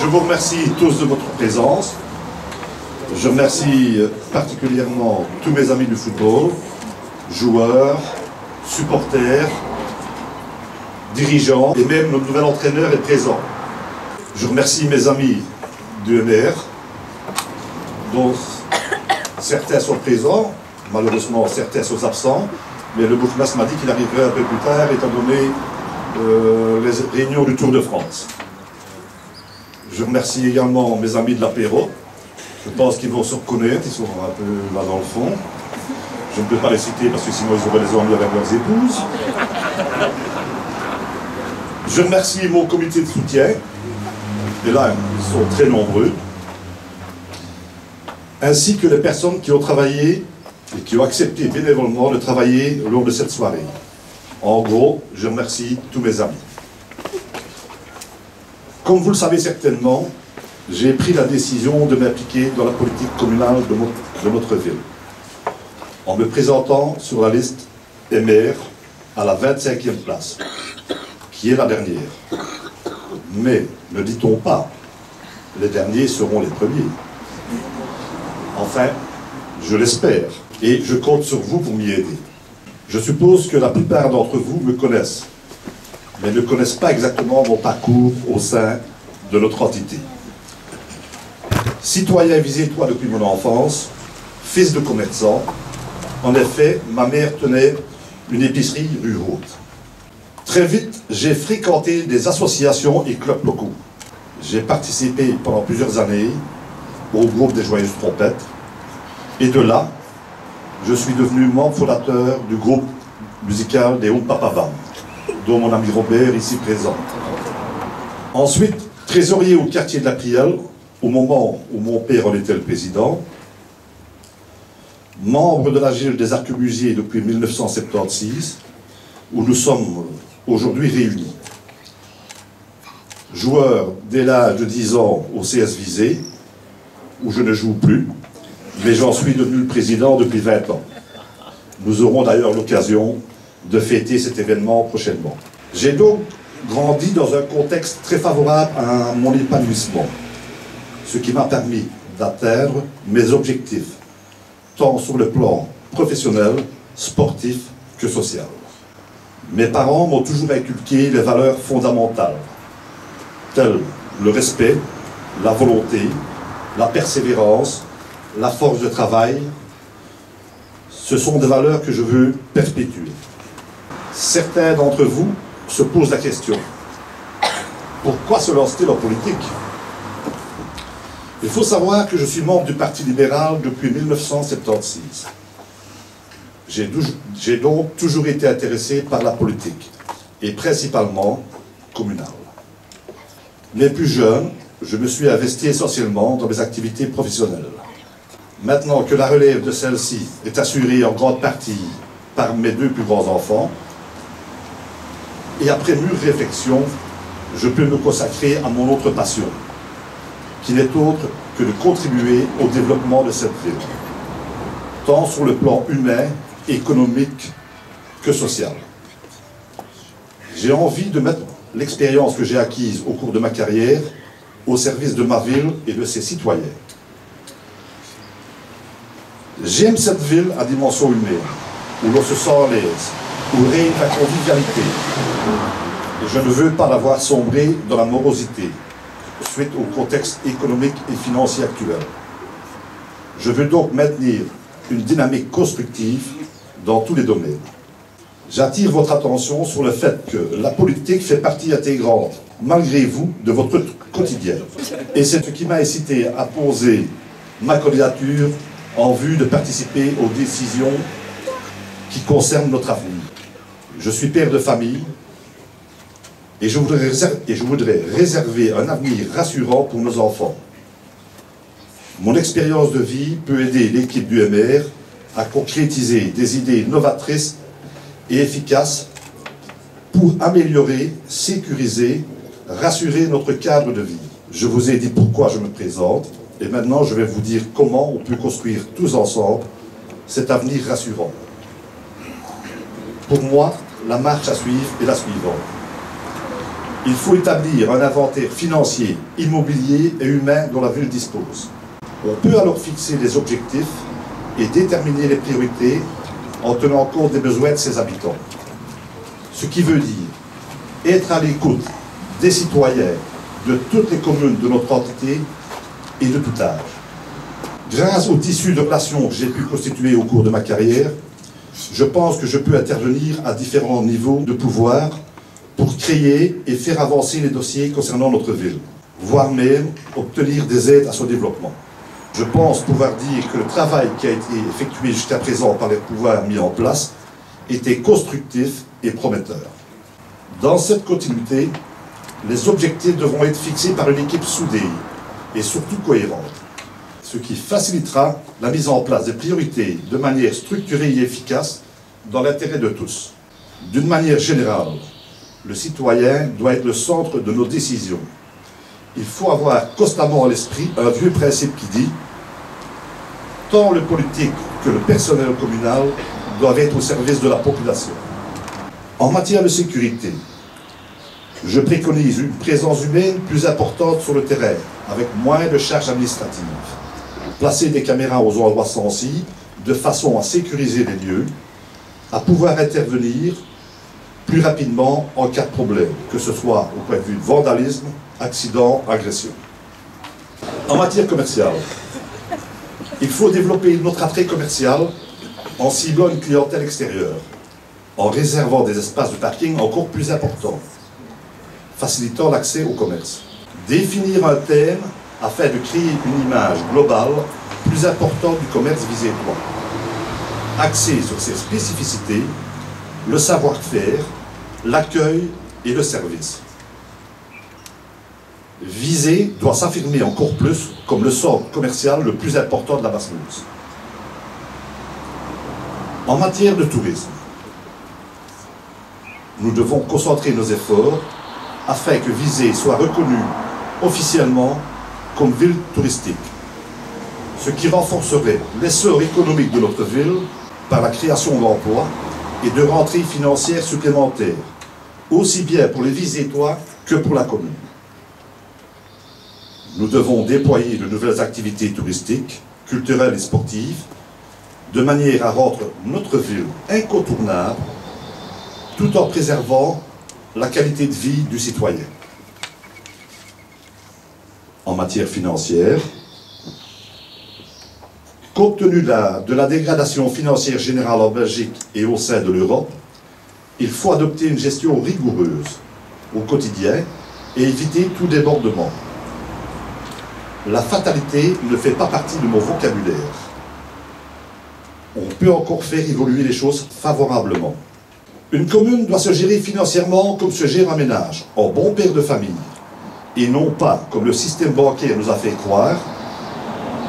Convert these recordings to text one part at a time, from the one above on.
Je vous remercie tous de votre présence. Je remercie particulièrement tous mes amis du football, joueurs, supporters, dirigeants et même notre nouvel entraîneur est présent. Je remercie mes amis du MR, dont certains sont présents, malheureusement certains sont absents, mais le bourgmestre m'a dit qu'il arriverait un peu plus tard étant donné les réunions du Tour de France. Je remercie également mes amis de l'apéro. Je pense qu'ils vont se reconnaître, ils sont un peu là dans le fond. Je ne peux pas les citer parce que sinon ils auraient des ennuis avec leurs épouses. Je remercie mon comité de soutien, et là ils sont très nombreux, ainsi que les personnes qui ont travaillé et qui ont accepté bénévolement de travailler lors de cette soirée. En gros, je remercie tous mes amis. Comme vous le savez certainement, j'ai pris la décision de m'impliquer dans la politique communale de notre ville, en me présentant sur la liste MR à la 25e place, qui est la dernière. Mais ne dit-on pas, les derniers seront les premiers. Enfin, je l'espère, et je compte sur vous pour m'y aider. Je suppose que la plupart d'entre vous me connaissent, mais ne connaissent pas exactement mon parcours au sein de notre entité. Citoyen visétois depuis mon enfance, fils de commerçant, en effet, ma mère tenait une épicerie rue Haute. Très vite, j'ai fréquenté des associations et clubs locaux. J'ai participé pendant plusieurs années au groupe des Joyeuses Trompettes, et de là, je suis devenu membre fondateur du groupe musical des Oum-Papa-Bam, dont mon ami Robert, ici présent. Ensuite, trésorier au quartier de la Prielle, au moment où mon père en était le président, membre de la Gilde des Arquebusiers depuis 1976, où nous sommes aujourd'hui réunis. Joueur dès l'âge de 10 ans au CS Visé, où je ne joue plus, mais j'en suis devenu le président depuis 20 ans. Nous aurons d'ailleurs l'occasion de fêter cet événement prochainement. J'ai donc grandi dans un contexte très favorable à mon épanouissement, ce qui m'a permis d'atteindre mes objectifs, tant sur le plan professionnel, sportif que social. Mes parents m'ont toujours inculqué les valeurs fondamentales, telles le respect, la volonté, la persévérance, la force de travail. Ce sont des valeurs que je veux perpétuer. Certains d'entre vous se posent la question, pourquoi se lance-t-il en politique? Il faut savoir que je suis membre du Parti libéral depuis 1976. J'ai donc toujours été intéressé par la politique, et principalement communale. Mais plus jeune, je me suis investi essentiellement dans mes activités professionnelles. Maintenant que la relève de celle-ci est assurée en grande partie par mes deux plus grands enfants, et après mûre réflexion, je peux me consacrer à mon autre passion, qui n'est autre que de contribuer au développement de cette ville, tant sur le plan humain, économique que social. J'ai envie de mettre l'expérience que j'ai acquise au cours de ma carrière au service de ma ville et de ses citoyens. J'aime cette ville à dimension humaine, où l'on se sent à l'aise, où règne la convivialité. Et je ne veux pas la voir sombrer dans la morosité, suite au contexte économique et financier actuel. Je veux donc maintenir une dynamique constructive dans tous les domaines. J'attire votre attention sur le fait que la politique fait partie intégrante, malgré vous, de votre quotidien. Et c'est ce qui m'a incité à poser ma candidature en vue de participer aux décisions qui concernent notre avenir. Je suis père de famille et je voudrais réserver un avenir rassurant pour nos enfants. Mon expérience de vie peut aider l'équipe du MR à concrétiser des idées novatrices et efficaces pour améliorer, sécuriser, rassurer notre cadre de vie. Je vous ai dit pourquoi je me présente, et maintenant je vais vous dire comment on peut construire tous ensemble cet avenir rassurant. Pour moi, la marche à suivre est la suivante. Il faut établir un inventaire financier, immobilier et humain dont la ville dispose. On peut alors fixer les objectifs et déterminer les priorités en tenant compte des besoins de ses habitants. Ce qui veut dire être à l'écoute des citoyens de toutes les communes de notre entité et de tout âge. Grâce au tissu de relations que j'ai pu constituer au cours de ma carrière, je pense que je peux intervenir à différents niveaux de pouvoir pour créer et faire avancer les dossiers concernant notre ville, voire même obtenir des aides à son développement. Je pense pouvoir dire que le travail qui a été effectué jusqu'à présent par les pouvoirs mis en place était constructif et prometteur. Dans cette continuité, les objectifs devront être fixés par une équipe soudée et surtout cohérente, ce qui facilitera la mise en place des priorités de manière structurée et efficace dans l'intérêt de tous. D'une manière générale, le citoyen doit être le centre de nos décisions. Il faut avoir constamment à l'esprit un vieux principe qui dit « tant le politique que le personnel communal doivent être au service de la population ». En matière de sécurité, je préconise une présence humaine plus importante sur le terrain, avec moins de charges administratives. Placer des caméras aux endroits sensibles, de façon à sécuriser les lieux, à pouvoir intervenir plus rapidement en cas de problème, que ce soit au point de vue de vandalisme, accident, agression. En matière commerciale, il faut développer notre attrait commercial en ciblant une clientèle extérieure, en réservant des espaces de parking encore plus importants, facilitant l'accès au commerce. Définir un thème afin de créer une image globale plus importante du commerce visé toi. Axé sur ses spécificités, le savoir-faire, l'accueil et le service. Visé doit s'affirmer encore plus comme le centre commercial le plus important de la Basse-Meuse. En matière de tourisme, nous devons concentrer nos efforts afin que Visé soit reconnue officiellement comme ville touristique, ce qui renforcerait l'essor économique de notre ville par la création d'emplois et de rentrées financières supplémentaires, aussi bien pour les Visétois que pour la commune. Nous devons déployer de nouvelles activités touristiques, culturelles et sportives, de manière à rendre notre ville incontournable, tout en préservant la qualité de vie du citoyen. En matière financière, compte tenu de la dégradation financière générale en Belgique et au sein de l'Europe, il faut adopter une gestion rigoureuse au quotidien et éviter tout débordement. La fatalité ne fait pas partie de mon vocabulaire. On peut encore faire évoluer les choses favorablement. Une commune doit se gérer financièrement comme se gère un ménage, en bon père de famille, et non pas, comme le système bancaire nous a fait croire,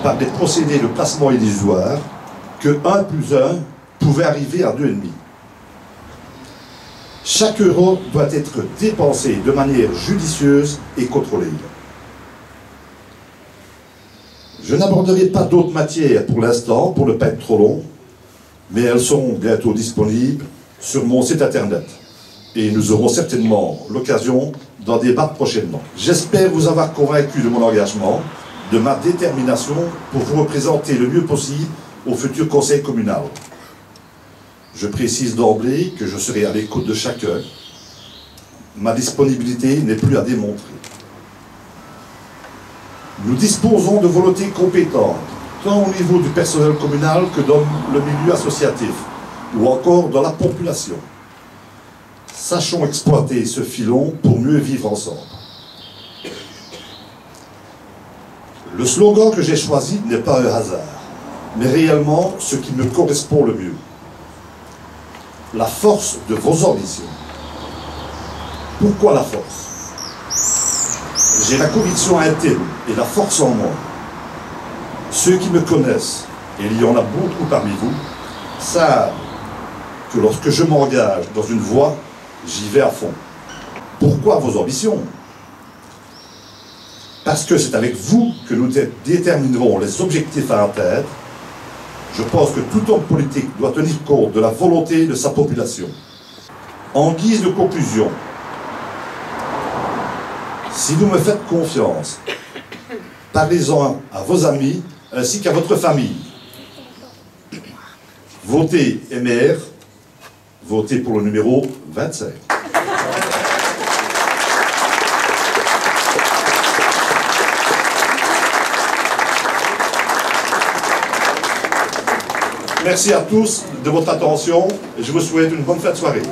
par des procédés de placement illusoires, que 1 plus 1 pouvait arriver à 2,5. Chaque euro doit être dépensé de manière judicieuse et contrôlée. Je n'aborderai pas d'autres matières pour l'instant, pour ne pas être trop long, mais elles seront bientôt disponibles sur mon site internet. Et nous aurons certainement l'occasion d'en débattre prochainement. J'espère vous avoir convaincu de mon engagement, de ma détermination pour vous représenter le mieux possible au futur conseil communal. Je précise d'emblée que je serai à l'écoute de chacun. Ma disponibilité n'est plus à démontrer. Nous disposons de volontés compétentes, tant au niveau du personnel communal que dans le milieu associatif, ou encore dans la population. Sachons exploiter ce filon pour mieux vivre ensemble. Le slogan que j'ai choisi n'est pas un hasard, mais réellement ce qui me correspond le mieux. La force de vos ambitions. Pourquoi la force? J'ai la conviction intime et la force en moi. Ceux qui me connaissent, et il y en a beaucoup parmi vous, savent que lorsque je m'engage dans une voie, j'y vais à fond. Pourquoi vos ambitions? Parce que c'est avec vous que nous déterminerons les objectifs à atteindre. Je pense que tout homme politique doit tenir compte de la volonté de sa population. En guise de conclusion, Si vous me faites confiance, parlez-en à vos amis ainsi qu'à votre famille. Votez MR, votez pour le numéro 25. Merci à tous de votre attention et je vous souhaite une bonne fin de soirée.